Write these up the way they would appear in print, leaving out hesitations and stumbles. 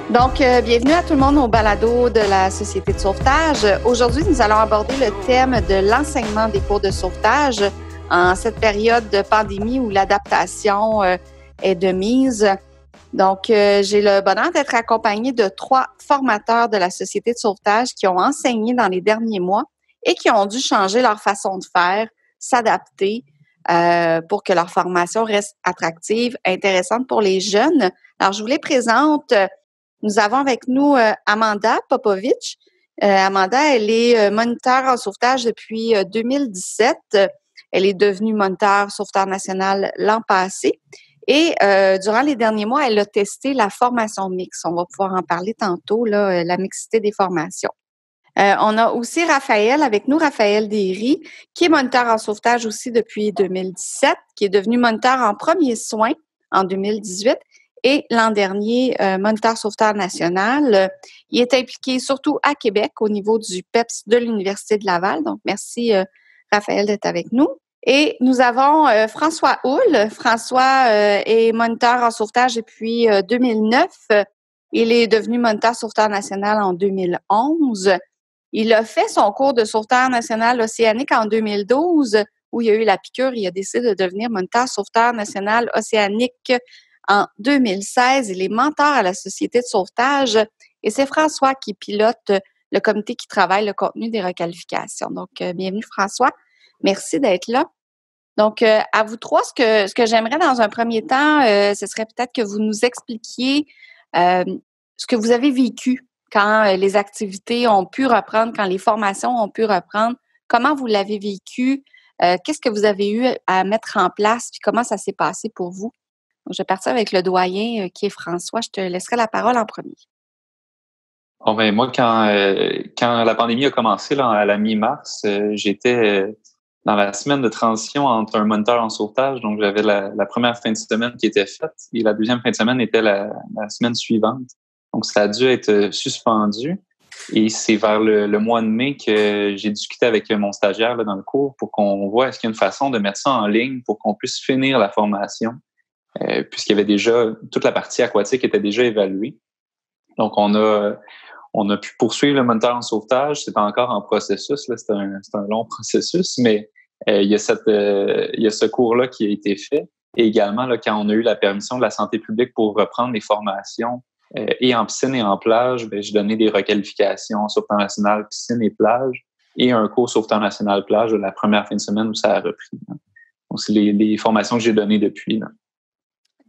Bienvenue à tout le monde au balado de la Société de sauvetage. Aujourd'hui, nous allons aborder le thème de l'enseignement des cours de sauvetage en cette période de pandémie où l'adaptation est de mise. J'ai le bonheur d'être accompagnée de 3 formateurs de la Société de sauvetage qui ont enseigné dans les derniers mois et qui ont dû changer leur façon de faire, s'adapter pour que leur formation reste attractive, intéressante pour les jeunes. Alors, je vous les présente. Nous avons avec nous Amanda Popovic. Amanda, elle est moniteur en sauvetage depuis 2017. Elle est devenue moniteur sauveteur national l'an passé. Et durant les derniers mois, elle a testé la formation mixte. On va pouvoir en parler tantôt, là, la mixité des formations. On a aussi Raphaël avec nous, Raphaël Derry, qui est moniteur en sauvetage aussi depuis 2017, qui est devenu moniteur en premiers soins en 2018 et l'an dernier, moniteur sauveteur national. Il est impliqué surtout à Québec au niveau du PEPS de l'Université de Laval. Donc, merci Raphaël d'être avec nous. Et nous avons François Houle. François est moniteur en sauvetage depuis 2009. Il est devenu moniteur sauveteur national en 2011. Il a fait son cours de sauveteur national océanique en 2012, où il y a eu la piqûre. Il a décidé de devenir moniteur sauveteur national océanique en 2016. Il est mentor à la Société de sauvetage et c'est François qui pilote le comité qui travaille le contenu des requalifications. Donc, bienvenue François. Merci d'être là. Donc, à vous trois, ce que j'aimerais dans un premier temps, ce serait peut-être que vous nous expliquiez ce que vous avez vécu quand les activités ont pu reprendre, quand les formations ont pu reprendre. Comment vous l'avez vécu? Qu'est-ce que vous avez eu à mettre en place? Puis comment ça s'est passé pour vous? Donc, je vais partir avec le doyen qui est François. Je te laisserai la parole en premier. Bon, ben, moi, quand la pandémie a commencé là, à la mi-mars, j'étais dans la semaine de transition entre un moniteur en sauvetage. Donc, j'avais la première fin de semaine qui était faite et la deuxième fin de semaine était la semaine suivante. Donc, ça a dû être suspendu. Et c'est vers le mois de mai que j'ai discuté avec mon stagiaire là, dans le cours pour qu'on voit est-ce qu'il y a une façon de mettre ça en ligne pour qu'on puisse finir la formation, puisqu'il y avait déjà toute la partie aquatique était déjà évaluée. Donc, on a pu poursuivre le moniteur en sauvetage. C'est encore en processus, là, c'est un long processus, mais il y a ce cours-là qui a été fait. Et également, là, quand on a eu la permission de la santé publique pour reprendre les formations et en piscine et en plage, ben, j'ai donné des requalifications sauveteur national, piscine et plage, et un cours sauveteur national plage la première fin de semaine où ça a repris. Là. Donc, c'est les formations que j'ai données depuis. Là.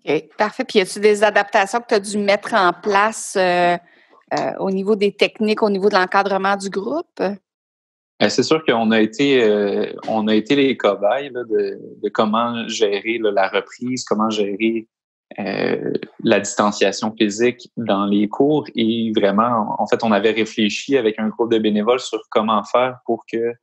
OK, parfait. Puis, y a-t-il des adaptations que tu as dû mettre en place au niveau des techniques, au niveau de l'encadrement du groupe? C'est sûr qu'on a été les cobayes là, de comment gérer là, la reprise, comment gérer la distanciation physique dans les cours et vraiment, en fait, on avait réfléchi avec un groupe de bénévoles sur comment faire pour que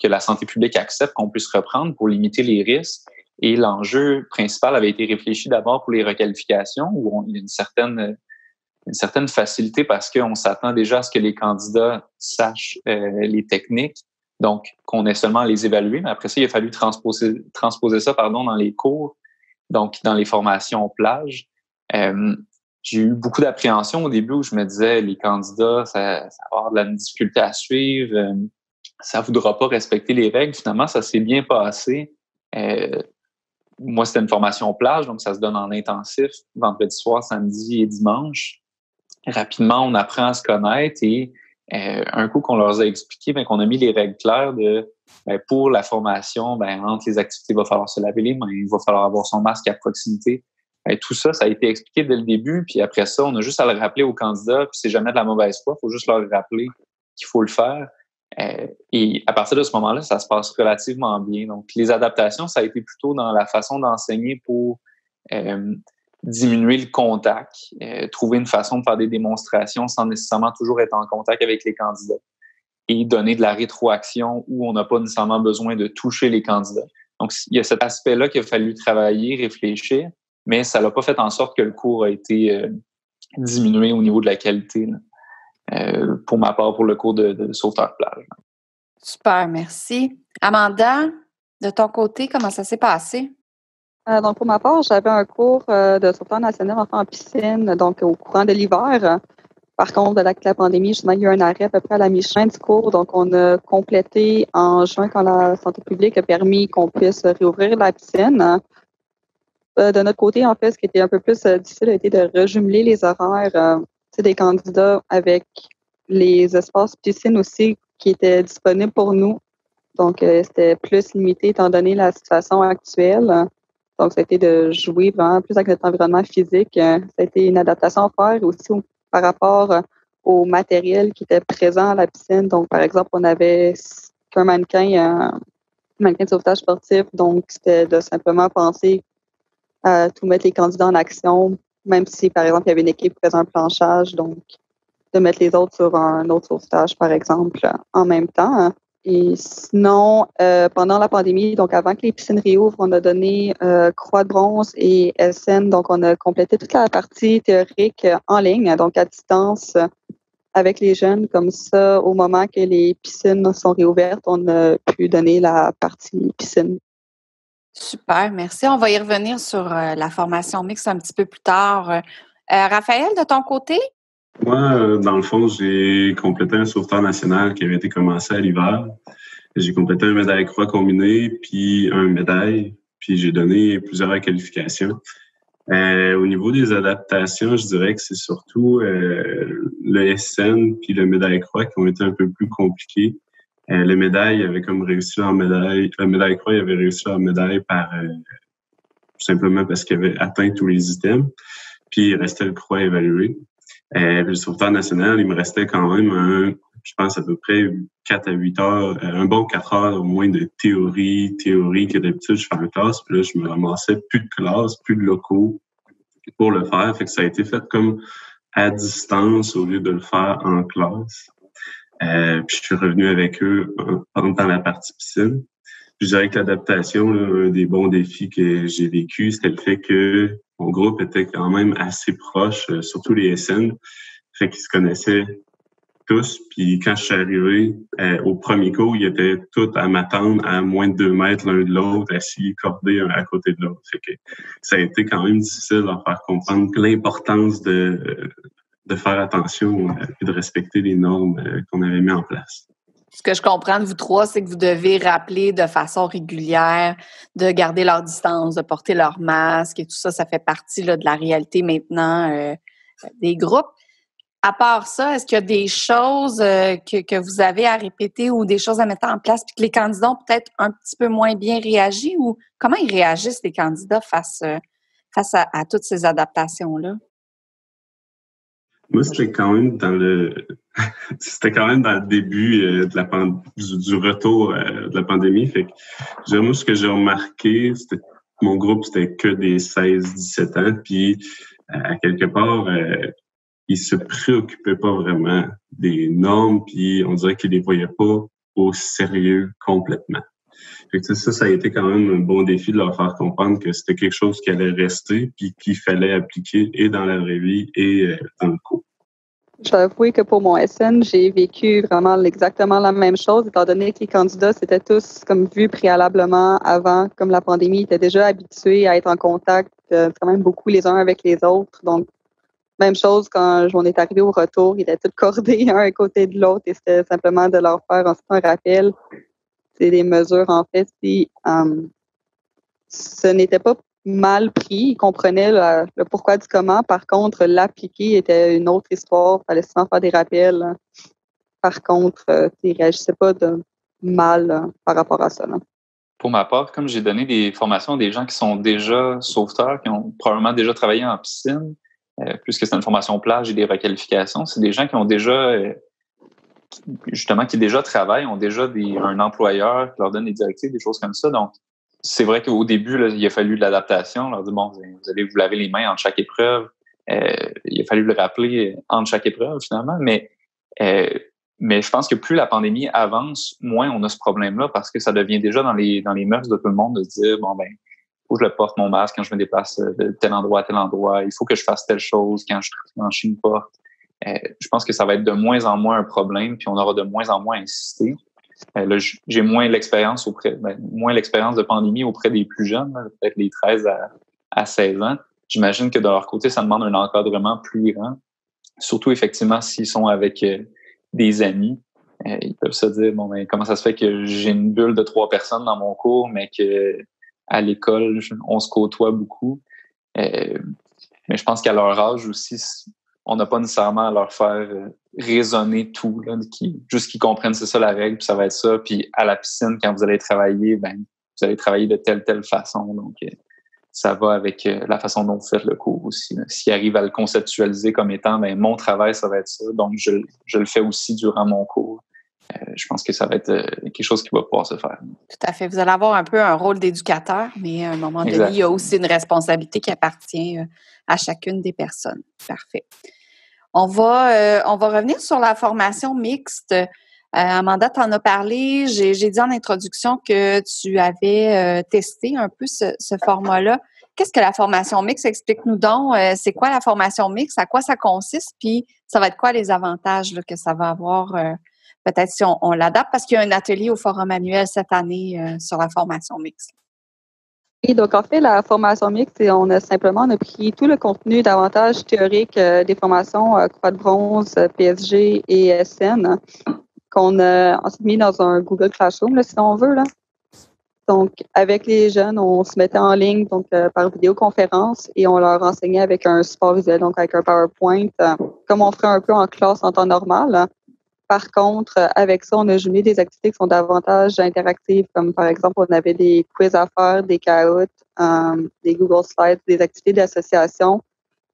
la santé publique accepte qu'on puisse reprendre pour limiter les risques. Et l'enjeu principal avait été réfléchi d'abord pour les requalifications où il y a une certaine facilité parce qu'on s'attend déjà à ce que les candidats sachent les techniques, donc qu'on ait seulement à les évaluer. Mais après ça, il a fallu transposer ça dans les cours, donc dans les formations plage. J'ai eu beaucoup d'appréhension au début où je me disais, les candidats, ça va avoir de la difficulté à suivre, ça voudra pas respecter les règles. Finalement, ça s'est bien passé. Moi, c'était une formation plage, donc ça se donne en intensif, vendredi soir, samedi et dimanche. Rapidement, on apprend à se connaître et un coup qu'on leur a expliqué, ben, qu'on a mis les règles claires de pour la formation, ben, entre les activités, il va falloir se laver les mains, il va falloir avoir son masque à proximité. Tout ça, ça a été expliqué dès le début, puis après ça, on a juste à le rappeler aux candidats, puis c'est jamais de la mauvaise foi, il faut juste leur rappeler qu'il faut le faire. Et à partir de ce moment-là, ça se passe relativement bien. Donc, les adaptations, ça a été plutôt dans la façon d'enseigner pour diminuer le contact, trouver une façon de faire des démonstrations sans nécessairement toujours être en contact avec les candidats et donner de la rétroaction où on n'a pas nécessairement besoin de toucher les candidats. Donc, il y a cet aspect-là qu'il a fallu travailler, réfléchir, mais ça n'a pas fait en sorte que le cours a été diminué au niveau de la qualité, là. Pour ma part, pour le cours de sauveteur plage. Super, merci. Amanda, de ton côté, comment ça s'est passé? Donc, pour ma part, j'avais un cours de sauvetage national en piscine, donc au courant de l'hiver. Par contre, avec la pandémie, justement, il y a eu un arrêt à peu près à la mi-chemin du cours. Donc, on a complété en juin quand la santé publique a permis qu'on puisse réouvrir la piscine. De notre côté, en fait, ce qui était un peu plus difficile a été de rejumeler les horaires des candidats avec les espaces piscine aussi qui étaient disponibles pour nous. Donc, c'était plus limité étant donné la situation actuelle. Donc, ça a été de jouer vraiment plus avec notre environnement physique. Ça a été une adaptation à faire aussi par rapport au matériel qui était présent à la piscine. Donc, par exemple, on avait qu'un mannequin de sauvetage sportif. Donc, c'était de simplement penser à tout mettre les candidats en action, même si, par exemple, il y avait une équipe qui faisait un planchage. Donc, de mettre les autres sur un autre sauvetage, par exemple, en même temps. Et sinon, pendant la pandémie, donc avant que les piscines réouvrent, on a donné Croix de bronze et SN. Donc, on a complété toute la partie théorique en ligne, donc à distance avec les jeunes. Comme ça, au moment que les piscines sont réouvertes, on a pu donner la partie piscine. Super, merci. On va y revenir sur la formation mixte un petit peu plus tard. Raphaël, de ton côté? Moi, dans le fond, j'ai complété un sauveteur national qui avait été commencé à l'hiver. J'ai complété un médaille croix combiné, puis un médaille, puis j'ai donné plusieurs qualifications. Au niveau des adaptations, je dirais que c'est surtout le SN puis le médaille croix qui ont été un peu plus compliqués. Le médaille avait comme réussi leur médaille. Le médaille croix il avait réussi leur médaille par simplement parce qu'il avait atteint tous les items. Puis il restait le croix évalué. Le sauveteur national, il me restait quand même je pense à peu près 4 à 8 heures, un bon 4 heures au moins de théorie que d'habitude je fais en classe. Puis là, je me ramassais plus de classe, plus de locaux pour le faire. Fait que ça a été fait comme à distance au lieu de le faire en classe. Puis je suis revenu avec eux pendant la partie piscine. Je dirais que l'adaptation, là, un des bons défis que j'ai vécu, c'était le fait que mon groupe était quand même assez proche, surtout les SN. Fait qu'ils se connaissaient tous. Puis quand je suis arrivé au premier cours, ils étaient tous à m'attendre à moins de 2 mètres l'un de l'autre, assis cordés un à côté de l'autre. Fait que ça a été quand même difficile de leur faire comprendre l'importance de faire attention et de respecter les normes qu'on avait mis en place. Ce que je comprends de vous trois, c'est que vous devez rappeler de façon régulière de garder leur distance, de porter leur masque et tout ça. Ça fait partie là, de la réalité maintenant des groupes. À part ça, est-ce qu'il y a des choses que vous avez à répéter ou des choses à mettre en place puis que les candidats ont peut-être un petit peu moins bien réagi ou comment ils réagissent les candidats face à toutes ces adaptations-là? Moi, c'était quand même dans le début du retour de la pandémie. Fait que, moi, ce que j'ai remarqué, c'était mon groupe, c'était que des 16-17 ans. Puis, à quelque part, ils se préoccupaient pas vraiment des normes. Puis, on dirait qu'ils les voyaient pas au sérieux complètement. Fait que ça a été quand même un bon défi de leur faire comprendre que c'était quelque chose qui allait rester puis qu'il fallait appliquer et dans la vraie vie et dans le cours. Je dois avouer que pour mon SN, j'ai vécu vraiment exactement la même chose, étant donné que les candidats s'étaient tous comme vus préalablement avant, comme la pandémie, ils étaient déjà habitués à être en contact quand même beaucoup les uns avec les autres. Donc, même chose quand on est arrivé au retour, ils étaient tous cordés un à côté de l'autre et c'était simplement de leur faire ensuite un rappel. C'est des mesures, en fait, si ce n'était pas mal pris, ils comprenaient le pourquoi du comment. Par contre, l'appliquer était une autre histoire. Il fallait souvent faire des rappels. Par contre, ils ne réagissaient pas de mal par rapport à ça. Là. Pour ma part, comme j'ai donné des formations à des gens qui sont déjà sauveteurs, qui ont probablement déjà travaillé en piscine, puisque c'est une formation plage et des requalifications, c'est des gens qui ont déjà, justement, qui déjà travaillent, ont déjà un employeur qui leur donne des directives, des choses comme ça. Donc, c'est vrai qu'au début, là, il a fallu de l'adaptation. On leur dit, bon, vous allez vous laver les mains entre chaque épreuve. Il a fallu le rappeler entre chaque épreuve, finalement. Mais je pense que plus la pandémie avance, moins on a ce problème-là parce que ça devient déjà dans les mœurs de tout le monde de se dire, bon, ben, il faut que je le porte mon masque quand je me déplace de tel endroit à tel endroit. Il faut que je fasse telle chose quand je franchis une porte. Je pense que ça va être de moins en moins un problème, puis on aura de moins en moins insisté. Là, j'ai moins l'expérience de pandémie auprès des plus jeunes, là, peut-être les 13 à 16 ans. J'imagine que de leur côté, ça demande un encadrement plus grand. Surtout, effectivement, s'ils sont avec des amis. Ils peuvent se dire, bon, ben, comment ça se fait que j'ai une bulle de 3 personnes dans mon cours, mais que à l'école, on se côtoie beaucoup. Mais je pense qu'à leur âge aussi, on n'a pas nécessairement à leur faire raisonner tout, là, juste qu'ils comprennent c'est ça la règle, puis ça va être ça. Puis à la piscine, quand vous allez travailler, ben vous allez travailler de telle façon. Donc, ça va avec la façon dont vous faites le cours aussi. S'ils arrivent à le conceptualiser comme étant, ben mon travail, ça va être ça. Donc, je le fais aussi durant mon cours. Je pense que ça va être quelque chose qui va pouvoir se faire. Tout à fait. Vous allez avoir un peu un rôle d'éducateur, mais à un moment donné, il y a aussi une responsabilité qui appartient à chacune des personnes. Parfait. On va revenir sur la formation mixte. Amanda, tu en as parlé. J'ai dit en introduction que tu avais testé un peu ce format-là. Qu'est-ce que la formation mixte? Explique-nous donc. C'est quoi la formation mixte? À quoi ça consiste? Puis, ça va être quoi les avantages là, que ça va avoir peut-être si on l'adapte? Parce qu'il y a un atelier au Forum annuel cette année sur la formation mixte. Et donc, en fait, la formation mixte, on a pris tout le contenu davantage théorique des formations Croix de bronze, PSG et SN qu'on a ensuite mis dans un Google Classroom, là, si on veut. Là. Donc, avec les jeunes, on se mettait en ligne donc par vidéoconférence et on leur enseignait avec un support visuel, donc avec un PowerPoint, comme on ferait un peu en classe en temps normal. Là. Par contre, avec ça, on a jumelé des activités qui sont davantage interactives, comme par exemple, on avait des quiz à faire, des cahots, des Google Slides, des activités d'association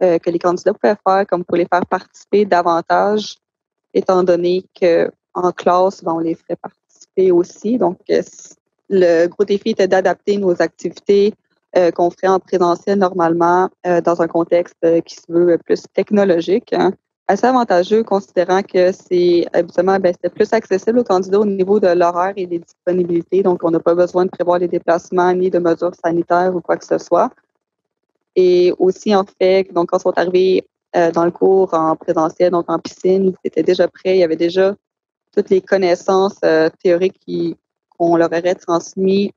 que les candidats pouvaient faire, comme pour les faire participer davantage, étant donné qu'en classe, on les ferait participer aussi. Donc, le gros défi était d'adapter nos activités qu'on ferait en présentiel normalement dans un contexte qui se veut plus technologique. Hein. Assez avantageux, considérant que c'était plus accessible aux candidats au niveau de l'horaire et des disponibilités. Donc, on n'a pas besoin de prévoir les déplacements ni de mesures sanitaires ou quoi que ce soit. Et aussi, en fait, donc, quand ils sont arrivés dans le cours en présentiel, donc en piscine, ils étaient déjà prêts. Il y avait déjà toutes les connaissances théoriques qu'on leur aurait transmises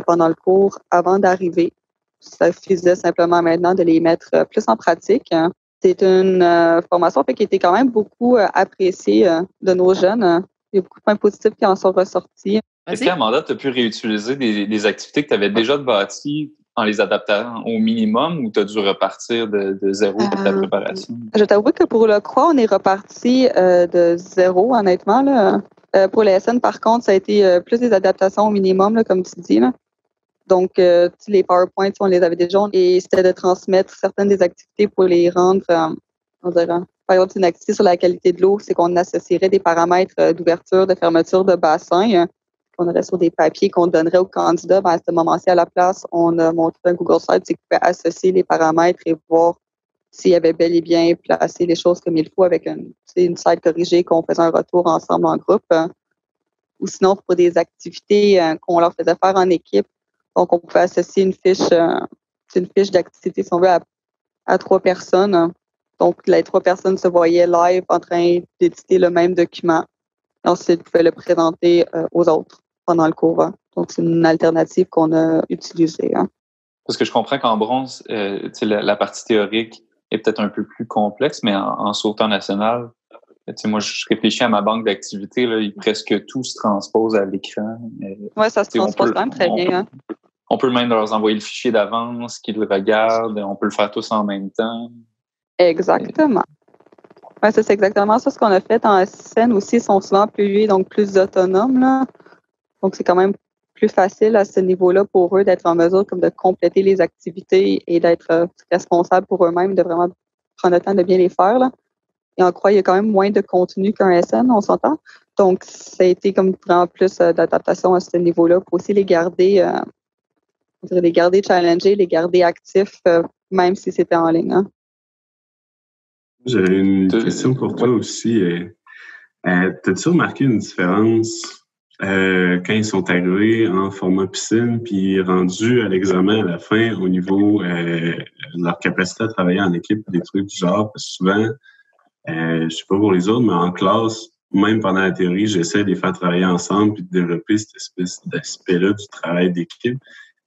pendant le cours avant d'arriver. Ça suffisait simplement maintenant de les mettre plus en pratique. Hein. C'est une formation qui a été quand même beaucoup appréciée de nos jeunes. Il y a beaucoup de points positifs qui en sont ressortis. Est-ce qu'Amanda, tu as pu réutiliser des activités que tu avais déjà bâties en les adaptant au minimum ou tu as dû repartir de zéro pour ta préparation? Je t'avoue que pour le Croix, on est reparti de zéro, honnêtement. Là. Pour les SN, par contre, ça a été plus des adaptations au minimum, là, comme tu dis. Là. Donc, les PowerPoints, on les avait déjà et c'était de transmettre certaines des activités pour les rendre, par exemple, une activité sur la qualité de l'eau, c'est qu'on associerait des paramètres d'ouverture, de fermeture de bassin qu'on aurait sur des papiers qu'on donnerait aux candidats. À ce moment-ci, à la place, on a montré un Google Slide qui pouvait associer les paramètres et voir s'il y avait bel et bien placé les choses comme il faut avec une slide corrigée qu'on faisait un retour ensemble en groupe. Ou sinon, pour des activités qu'on leur faisait faire en équipe, donc, on pouvait associer une fiche d'activité, si on veut, à 3 personnes. Donc, les 3 personnes se voyaient live en train d'éditer le même document. Ensuite, ils pouvaient le présenter aux autres pendant le cours. Hein. Donc, c'est une alternative qu'on a utilisée. Hein. Parce que je comprends qu'en bronze, la partie théorique est peut-être un peu plus complexe, mais en sauveteur national, moi, je réfléchis à ma banque d'activités, là, presque tout se transpose à l'écran. Oui, ça se transpose quand même très bien. Hein. On peut même leur envoyer le fichier d'avance, qu'ils le regardent. On peut le faire tous en même temps. Exactement. Ouais, c'est exactement ça ce qu'on a fait en SN aussi. Ils sont souvent plus donc plus autonomes. Là. Donc, c'est quand même plus facile à ce niveau-là pour eux d'être en mesure comme de compléter les activités et d'être responsables pour eux-mêmes, de vraiment prendre le temps de bien les faire. Là. Et en Croix, il y a quand même moins de contenu qu'un SN, on s'entend. Donc, ça a été comme vraiment plus d'adaptation à ce niveau-là pour aussi les garder challengés, les garder actifs, même si c'était en ligne. Hein. J'avais une question pour toi aussi. T'as-tu remarqué une différence quand ils sont arrivés en format piscine puis rendus à l'examen à la fin au niveau de leur capacité à travailler en équipe, des trucs du genre? Parce que souvent, je sais pas pour les autres, mais en classe, même pendant la théorie, j'essaie de les faire travailler ensemble puis de développer cette espèce d'aspect-là du travail d'équipe.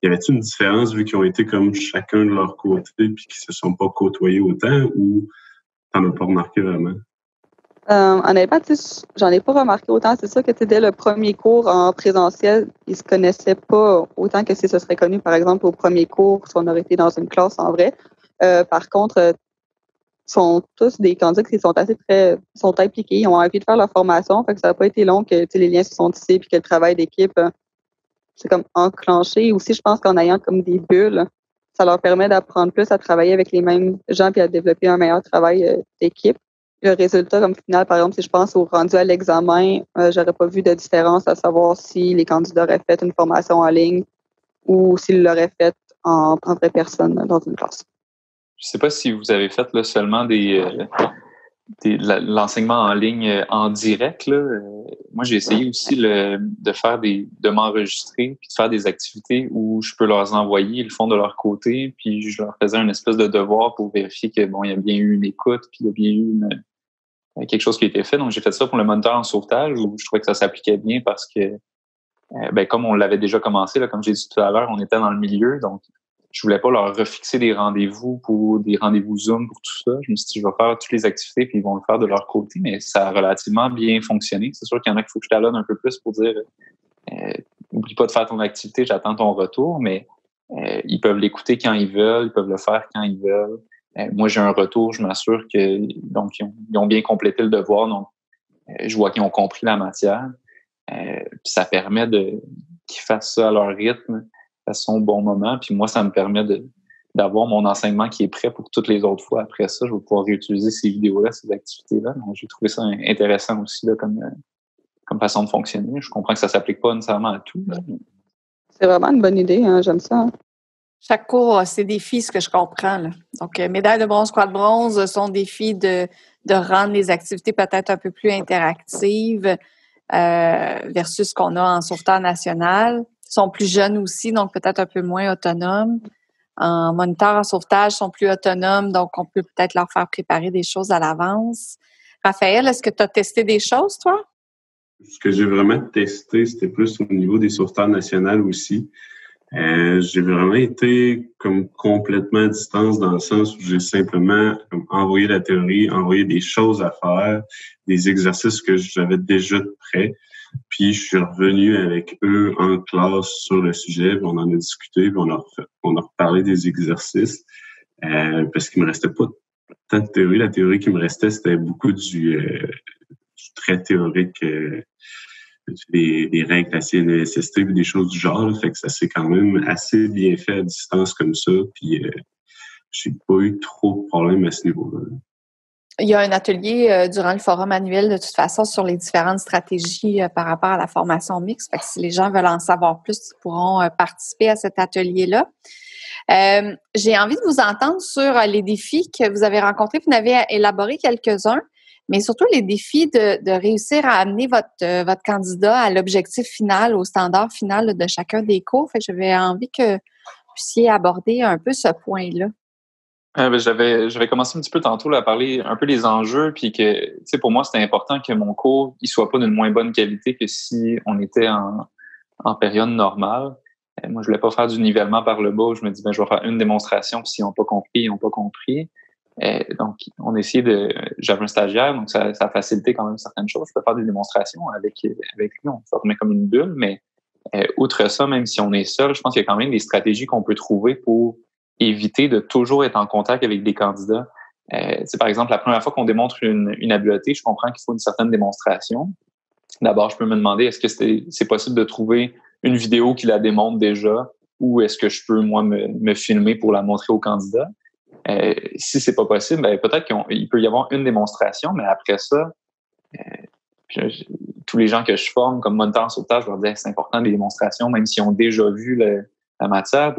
Y avait-il une différence vu qu'ils ont été comme chacun de leur côté puis qu'ils se sont pas côtoyés autant ou t'en as pas remarqué vraiment? Honnêtement, j'en ai pas remarqué autant. C'est sûr que dès le premier cours en présentiel, ils se connaissaient pas autant que si ce serait connu, par exemple, au premier cours, si on aurait été dans une classe en vrai. Par contre, sont tous des candidats qui sont sont impliqués, ils ont envie de faire leur formation, fait que ça n'a pas été long que les liens se sont tissés puis que le travail d'équipe c'est comme enclenché. Aussi, je pense qu'en ayant comme des bulles, ça leur permet d'apprendre plus à travailler avec les mêmes gens puis à développer un meilleur travail d'équipe. Le résultat, comme final, par exemple, si je pense au rendu à l'examen, j'aurais pas vu de différence à savoir si les candidats auraient fait une formation en ligne ou s'ils l'auraient fait en vraie personne dans une classe. Je sais pas si vous avez fait là, seulement l'enseignement en ligne en direct. Là. Moi, j'ai essayé aussi de m'enregistrer puis de faire des activités où je peux leur envoyer, ils le font de leur côté, puis je leur faisais une espèce de devoir pour vérifier que il y a bien eu une écoute, puis il y a bien eu quelque chose qui a été fait. Donc, j'ai fait ça pour le moniteur en sauvetage où je trouvais que ça s'appliquait bien parce que, comme on l'avait déjà commencé, là, comme j'ai dit tout à l'heure, on était dans le milieu, donc je voulais pas leur refixer des rendez-vous pour des rendez-vous Zoom pour tout ça. Je me suis dit, je vais faire toutes les activités puis ils vont le faire de leur côté, mais ça a relativement bien fonctionné. C'est sûr qu'il y en a qu'il faut que je talonne un peu plus pour dire, oublie pas de faire ton activité, j'attends ton retour, mais ils peuvent l'écouter quand ils veulent, ils peuvent le faire quand ils veulent. Moi, j'ai un retour, je m'assure que donc ils ont bien complété le devoir, donc je vois qu'ils ont compris la matière. Puis ça permet qu'ils fassent ça à leur rythme, à son bon moment. Puis moi, ça me permet d'avoir mon enseignement qui est prêt pour toutes les autres fois. Après ça, je vais pouvoir réutiliser ces vidéos-là, ces activités-là. Donc, j'ai trouvé ça intéressant aussi là, comme façon de fonctionner. Je comprends que ça s'applique pas nécessairement à tout. Là. C'est vraiment une bonne idée, hein, j'aime ça. Hein. Chaque cours a ses défis, ce que je comprends. Là. Donc, médaille de bronze, croix de bronze sont défis de rendre les activités peut-être un peu plus interactives versus ce qu'on a en sauveteur national. Ils sont plus jeunes aussi, donc peut-être un peu moins autonomes. En moniteur en sauvetage, ils sont plus autonomes, donc on peut peut-être leur faire préparer des choses à l'avance. Raphaël, est-ce que tu as testé des choses, toi? Ce que j'ai vraiment testé, c'était plus au niveau des sauveteurs nationaux aussi. J'ai vraiment été comme complètement à distance dans le sens où j'ai simplement envoyé la théorie, envoyé des choses à faire, des exercices que j'avais déjà prêts. Puis je suis revenu avec eux en classe sur le sujet, puis on en a discuté, puis on a reparlé des exercices parce qu'il me restait pas tant de théorie. La théorie qui me restait, c'était beaucoup du très théorique. Des règles à CNESST ou des choses du genre. Là, fait que ça s'est quand même assez bien fait à distance comme ça. Puis j'ai pas eu trop de problèmes à ce niveau-là. Il y a un atelier durant le forum annuel de toute façon sur les différentes stratégies par rapport à la formation mixte. Fait que si les gens veulent en savoir plus, ils pourront participer à cet atelier-là. J'ai envie de vous entendre sur les défis que vous avez rencontrés. Vous en avez élaboré quelques-uns. Mais surtout les défis de réussir à amener votre candidat à l'objectif final, au standard final de chacun des cours. Fait que j'avais envie que vous puissiez aborder un peu ce point-là. J'avais commencé un petit peu tantôt là, à parler un peu des enjeux, puis que, tu sais, pour moi, c'était important que mon cours il soit pas d'une moins bonne qualité que si on était en période normale. Moi, je voulais pas faire du nivellement par le bas où je me dis, je vais faire une démonstration, puis s'ils n'ont pas compris, ils n'ont pas compris. Donc, on a essayé j'avais un stagiaire, donc ça a facilité quand même certaines choses. Je peux faire des démonstrations avec lui, on formait comme une bulle, mais outre ça, même si on est seul, je pense qu'il y a quand même des stratégies qu'on peut trouver pour éviter de toujours être en contact avec des candidats. C'est par exemple, la première fois qu'on démontre une habileté, je comprends qu'il faut une certaine démonstration. D'abord, je peux me demander, est-ce que c'est possible de trouver une vidéo qui la démontre déjà, ou est-ce que je peux, moi, me filmer pour la montrer au candidat? Si c'est pas possible, peut-être qu'il peut y avoir une démonstration, mais après ça, tous les gens que je forme comme moniteur en sauvetage, je leur dis c'est important les démonstrations, même s'ils ont déjà vu la matière,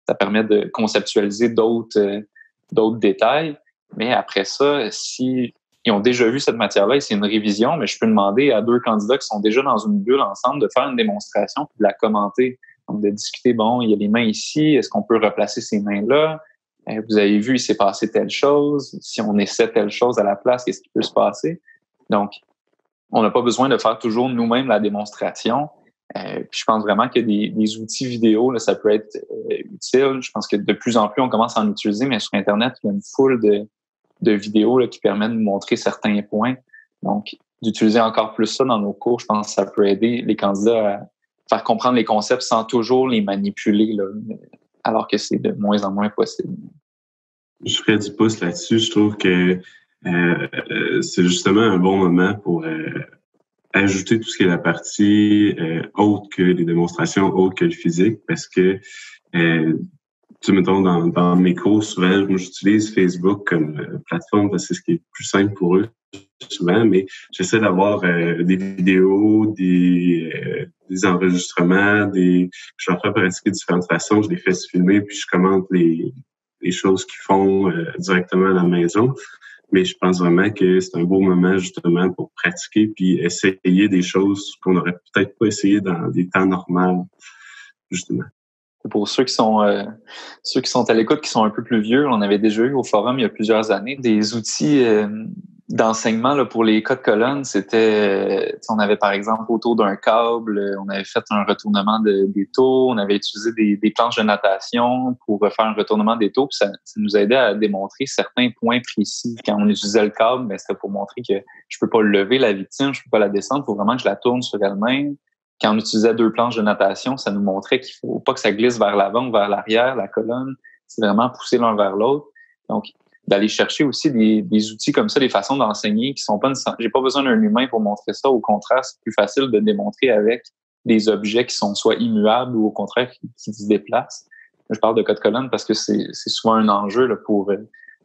ça permet de conceptualiser d'autres détails. Mais après ça, si ils ont déjà vu cette matière-là et c'est une révision, mais je peux demander à 2 candidats qui sont déjà dans une bulle ensemble de faire une démonstration puis de la commenter. Donc, de discuter, il y a les mains ici, est-ce qu'on peut replacer ces mains-là? Vous avez vu, il s'est passé telle chose. Si on essaie telle chose à la place, qu'est-ce qui peut se passer? Donc, on n'a pas besoin de faire toujours nous-mêmes la démonstration. Puis je pense vraiment que des outils vidéo, là, ça peut être utile. Je pense que de plus en plus, on commence à en utiliser, mais sur Internet, il y a une foule de vidéos là, qui permettent de montrer certains points. Donc, d'utiliser encore plus ça dans nos cours, je pense que ça peut aider les candidats à faire comprendre les concepts sans toujours les manipuler, là, alors que c'est de moins en moins possible. Je ferais du pouce là-dessus. Je trouve que c'est justement un bon moment pour ajouter tout ce qui est la partie autre que les démonstrations, autre que le physique, parce que, mettons, dans mes cours, souvent, moi, j'utilise Facebook comme plateforme parce que c'est ce qui est plus simple pour eux, souvent, mais j'essaie d'avoir des vidéos, des enregistrements, je leur fais pratiquer de différentes façons, je les fais se filmer, puis je commente les choses qu'ils font directement à la maison. Mais je pense vraiment que c'est un beau moment justement pour pratiquer puis essayer des choses qu'on n'aurait peut-être pas essayé dans des temps normaux, justement. Pour ceux qui sont à l'écoute, qui sont un peu plus vieux, on avait déjà eu au forum il y a plusieurs années des outils d'enseignement là, pour les cas de colonne. C'était, on avait par exemple autour d'un câble, on avait fait un retournement des taux, on avait utilisé des planches de natation pour faire un retournement des taux. Puis ça nous aidait à démontrer certains points précis. Quand on utilisait le câble, ben, c'était pour montrer que je peux pas lever la victime, je peux pas la descendre, il faut vraiment que je la tourne sur elle-même. Quand on utilisait 2 planches de natation, ça nous montrait qu'il faut pas que ça glisse vers l'avant ou vers l'arrière, la colonne. C'est vraiment pousser l'un vers l'autre. Donc, d'aller chercher aussi des outils comme ça, des façons d'enseigner qui sont pas nécessaires. J'ai pas besoin d'un humain pour montrer ça. Au contraire, c'est plus facile de démontrer avec des objets qui sont soit immuables ou au contraire qui se déplacent. Je parle de cas de colonne parce que c'est souvent un enjeu là, pour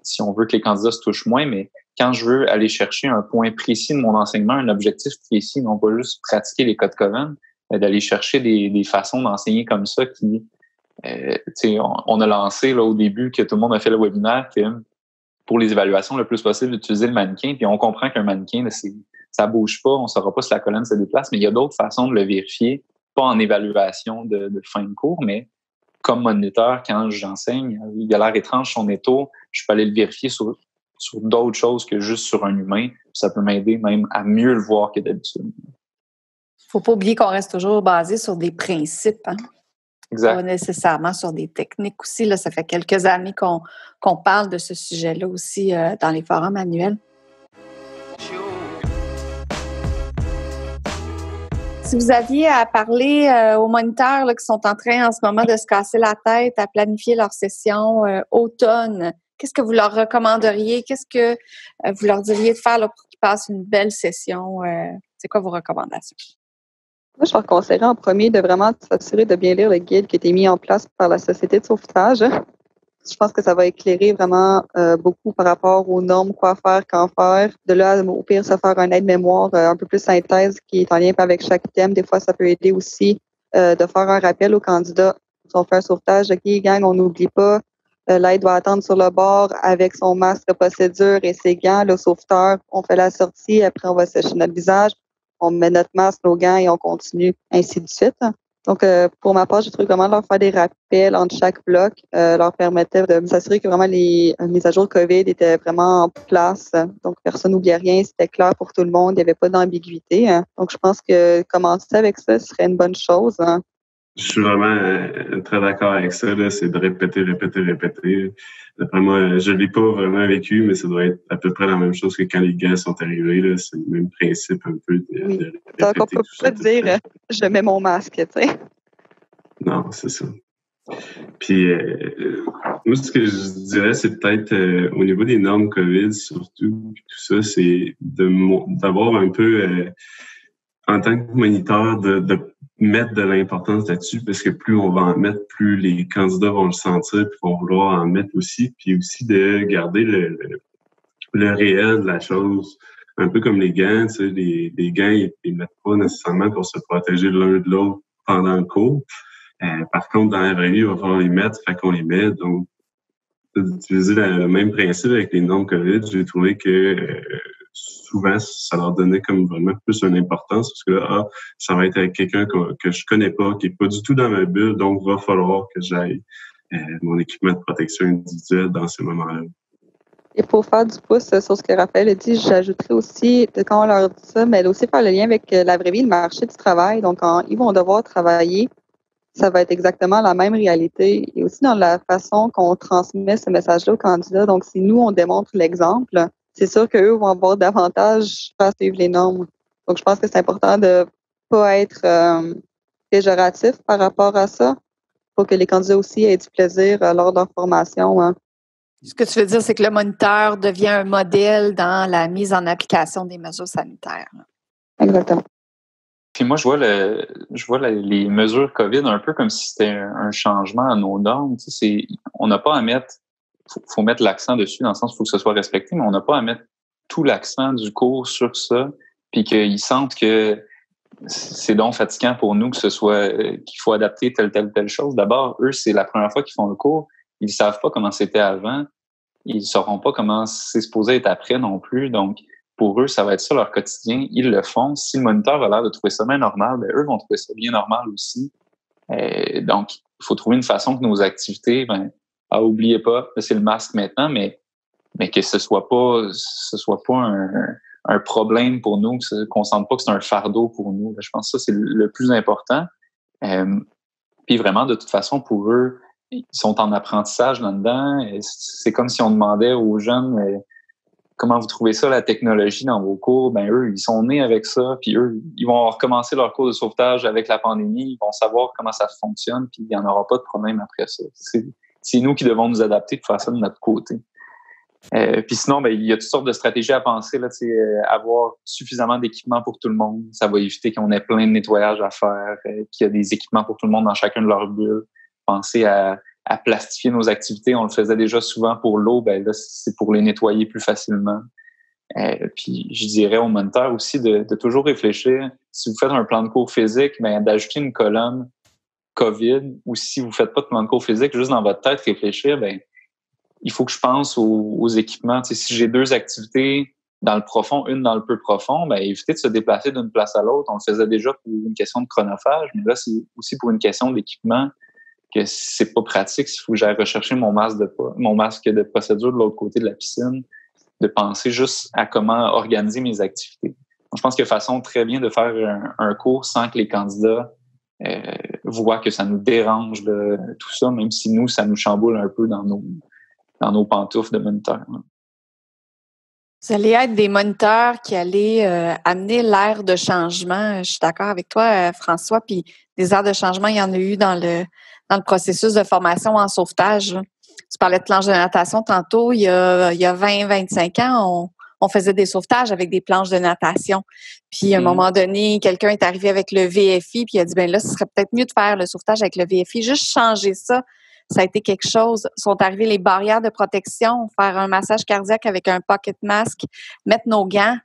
si on veut que les candidats se touchent moins, mais quand je veux aller chercher un point précis de mon enseignement, un objectif précis, non pas juste pratiquer les cas de colonne, d'aller chercher des façons d'enseigner comme ça qui, on a lancé là au début que tout le monde a fait le webinaire que pour les évaluations, le plus possible d'utiliser le mannequin, puis on comprend qu'un mannequin, là, ça bouge pas, on saura pas si la colonne se déplace, mais il y a d'autres façons de le vérifier, pas en évaluation de fin de cours, mais comme moniteur, quand j'enseigne, il a l'air étrange son étau, je peux aller le vérifier sur d'autres choses que juste sur un humain. Ça peut m'aider même à mieux le voir que d'habitude. Faut pas oublier qu'on reste toujours basé sur des principes, hein? Exact. Pas nécessairement sur des techniques aussi. Là, ça fait quelques années qu'on parle de ce sujet-là aussi dans les forums annuels. Si vous aviez à parler aux moniteurs là, qui sont en train en ce moment de se casser la tête à planifier leur session automne, qu'est-ce que vous leur recommanderiez? Qu'est-ce que vous leur diriez de faire là, pour qu'ils passent une belle session? C'est quoi vos recommandations? Moi, je leur conseillerais en premier de vraiment s'assurer de bien lire le guide qui a été mis en place par la Société de sauvetage. Je pense que ça va éclairer vraiment beaucoup par rapport aux normes, quoi faire, quand faire. De là, au pire, se faire un aide-mémoire un peu plus synthèse qui est en lien avec chaque thème. Des fois, ça peut aider aussi de faire un rappel aux candidats qui ont fait un sauvetage. OK, gang, on n'oublie pas, l'aide doit attendre sur le bord avec son masque de procédure et ses gants. Le sauveteur, on fait la sortie, après on va sécher notre visage, on met notre masque, nos gants et on continue, ainsi de suite. Donc, pour ma part, j'ai trouvé comment leur faire des rappels entre chaque bloc, leur permettait de s'assurer que vraiment les mises à jour COVID étaient vraiment en place. Donc, personne n'oubliait rien, c'était clair pour tout le monde, il n'y avait pas d'ambiguïté. Donc, je pense que commencer avec ça serait une bonne chose. Je suis vraiment très d'accord avec ça. Là. C'est de répéter. D'après moi, je ne l'ai pas vraiment vécu, mais ça doit être à peu près la même chose que quand les gars sont arrivés. Là. C'est le même principe un peu de répéter. Donc, on peut pas dire « je mets mon masque », tu sais. Non, c'est ça. Puis, moi, ce que je dirais, c'est peut-être au niveau des normes COVID, surtout, tout ça, c'est d'avoir un peu, en tant que moniteur, de mettre de l'importance là-dessus, parce que plus on va en mettre, plus les candidats vont le sentir, puis vont vouloir en mettre aussi, puis aussi de garder le réel de la chose. Un peu comme les gants, tu sais, les gants, ils mettent pas nécessairement pour se protéger l'un de l'autre pendant le cours. Par contre, dans la vraie vie, il va falloir les mettre, fait qu'on les met. Donc, d'utiliser le même principe avec les normes COVID, j'ai trouvé que souvent, ça leur donnait comme vraiment plus une importance parce que là, ça va être avec quelqu'un que je connais pas, qui est pas du tout dans ma bulle, donc il va falloir que j'aille mon équipement de protection individuelle dans ces moments-là. Et pour faire du pouce sur ce que Raphaël a dit, j'ajouterais aussi, quand on leur dit ça, mais aussi faire le lien avec la vraie vie, le marché du travail. Donc, quand ils vont devoir travailler, ça va être exactement la même réalité. Et aussi dans la façon qu'on transmet ce message-là aux candidats. Donc, si nous, on démontre l'exemple, c'est sûr qu'eux vont avoir davantage à suivre les normes. Donc, je pense que c'est important de pas être péjoratif par rapport à ça pour que les candidats aussi aient du plaisir lors de leur formation. Hein. Ce que tu veux dire, c'est que le moniteur devient un modèle dans la mise en application des mesures sanitaires. Exactement. Puis moi, je vois les mesures COVID un peu comme si c'était un changement à nos normes. Tu sais, on n'a pas à mettre, faut mettre l'accent dessus dans le sens où il faut que ce soit respecté, mais on n'a pas à mettre tout l'accent du cours sur ça, puis qu'ils sentent que c'est donc fatigant pour nous que ce soit qu'il faut adapter telle chose. D'abord, eux, c'est la première fois qu'ils font le cours. Ils ne savent pas comment c'était avant. Ils ne sauront pas comment c'est supposé être après non plus. Donc, pour eux, ça va être ça leur quotidien. Ils le font. Si le moniteur a l'air de trouver ça bien normal, ben, eux vont trouver ça bien normal aussi. Donc, il faut trouver une façon que nos activités, oubliez pas, c'est le masque maintenant, mais que ce soit pas un problème pour nous, qu'on sente pas que c'est un fardeau pour nous. Je pense que ça, c'est le plus important. Puis vraiment, de toute façon, pour eux, ils sont en apprentissage là-dedans. Et c'est comme si on demandait aux jeunes comment vous trouvez ça, la technologie dans vos cours. Ben eux, ils sont nés avec ça, puis eux, ils vont recommencer leur cours de sauvetage avec la pandémie. Ils vont savoir comment ça fonctionne, puis il n'y en aura pas de problème après ça. C'est nous qui devons nous adapter de faire ça de notre côté. Puis sinon, ben il y a toutes sortes de stratégies à penser. Là, avoir suffisamment d'équipements pour tout le monde. Ça va éviter qu'on ait plein de nettoyage à faire, qu'il y a des équipements pour tout le monde dans chacun de leurs bulles. Penser à plastifier nos activités. On le faisait déjà souvent pour l'eau. Ben là, c'est pour les nettoyer plus facilement. Puis je dirais aux moniteurs aussi de toujours réfléchir. Si vous faites un plan de cours physique, ben d'ajouter une colonne COVID, ou si vous faites pas de plan de cours physique, juste dans votre tête réfléchir, ben il faut que je pense aux équipements. Tu sais, si j'ai 2 activités dans le profond, une dans le peu profond, ben éviter de se déplacer d'une place à l'autre. On le faisait déjà pour une question de chronophage, mais là, c'est aussi pour une question d'équipement que c'est pas pratique. S'il faut que j'aille rechercher mon masque de procédure de l'autre côté de la piscine, de penser juste à comment organiser mes activités. Donc, je pense qu'il y a façon très bien de faire un cours sans que les candidats voient que ça nous dérange tout ça, même si nous, ça nous chamboule un peu dans nos pantoufles de moniteurs. Vous allez être des moniteurs qui allez amener l'ère de changement. Je suis d'accord avec toi, François. Puis des aires de changement, il y en a eu dans le processus de formation en sauvetage. Tu parlais de planches de natation tantôt. Il y a 20-25 ans, on faisait des sauvetages avec des planches de natation. Puis à un moment donné, quelqu'un est arrivé avec le VFI, puis il a dit, ben là, ce serait peut-être mieux de faire le sauvetage avec le VFI. Juste changer ça. Ça a été quelque chose. Sont arrivées les barrières de protection, faire un massage cardiaque avec un pocket mask, mettre nos gants.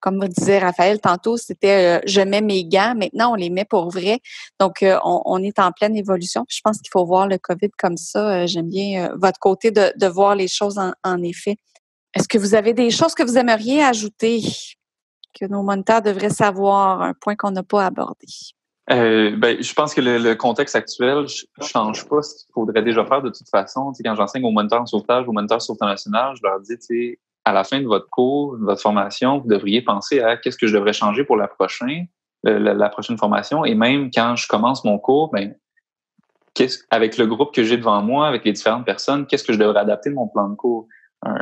Comme disait Raphaël tantôt, c'était je mets mes gants. Maintenant, on les met pour vrai. Donc, on est en pleine évolution. Puis je pense qu'il faut voir le COVID comme ça. J'aime bien votre côté de voir les choses en effet. Est-ce que vous avez des choses que vous aimeriez ajouter, que nos moniteurs devraient savoir, un point qu'on n'a pas abordé? Je pense que le contexte actuel ne change pas ce qu'il faudrait déjà faire de toute façon. Tu sais, quand j'enseigne aux moniteurs en sauvetage, aux moniteurs sauvetage national, je leur dis, tu sais, à la fin de votre cours, de votre formation, vous devriez penser à qu'est-ce que je devrais changer pour la prochaine formation. Et même quand je commence mon cours, avec le groupe que j'ai devant moi, avec les différentes personnes, qu'est-ce que je devrais adapter de mon plan de cours?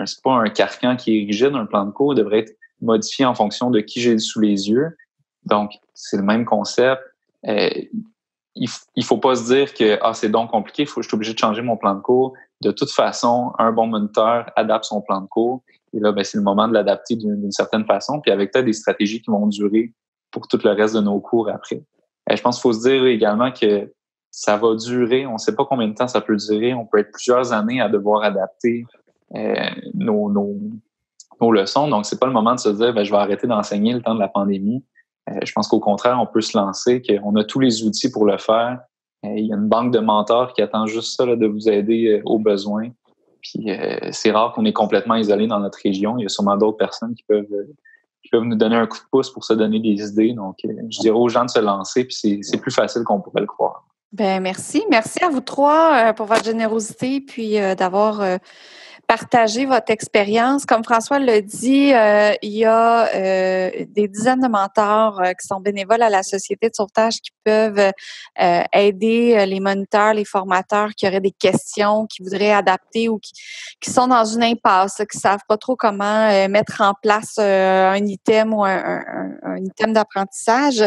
C'est pas un carcan qui est rigide, un plan de cours devrait être modifié en fonction de qui j'ai sous les yeux. Donc, c'est le même concept. Il faut pas se dire que c'est donc compliqué, je suis obligé de changer mon plan de cours. De toute façon, un bon moniteur adapte son plan de cours. Et là, c'est le moment de l'adapter d'une certaine façon, puis avec peut-être des stratégies qui vont durer pour tout le reste de nos cours après. Je pense qu'il faut se dire également que ça va durer. On ne sait pas combien de temps ça peut durer. On peut être plusieurs années à devoir adapter nos leçons. Donc, c'est pas le moment de se dire je vais arrêter d'enseigner le temps de la pandémie. Je pense qu'au contraire, on peut se lancer, qu'on a tous les outils pour le faire. Il y a une banque de mentors qui attend juste ça, de vous aider aux besoins. Puis c'est rare qu'on est complètement isolé dans notre région. Il y a sûrement d'autres personnes qui peuvent nous donner un coup de pouce pour se donner des idées. Donc, je dirais aux gens de se lancer, puis c'est plus facile qu'on pourrait le croire. Merci. Merci à vous trois pour votre générosité, puis d'avoir partager votre expérience. Comme François l'a dit, il y a des dizaines de mentors qui sont bénévoles à la Société de sauvetage qui peuvent aider les moniteurs, les formateurs qui auraient des questions, qui voudraient adapter ou qui sont dans une impasse, qui savent pas trop comment mettre en place un item ou un item d'apprentissage.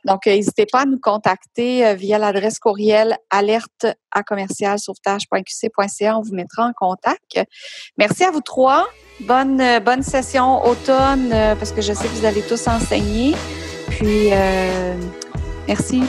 Donc, n'hésitez pas à nous contacter via l'adresse courriel alerte@commercialsauvetage.qc.ca. On vous mettra en contact. Merci à vous trois. Bonne session automne parce que je sais que vous allez tous enseigner. Puis, merci.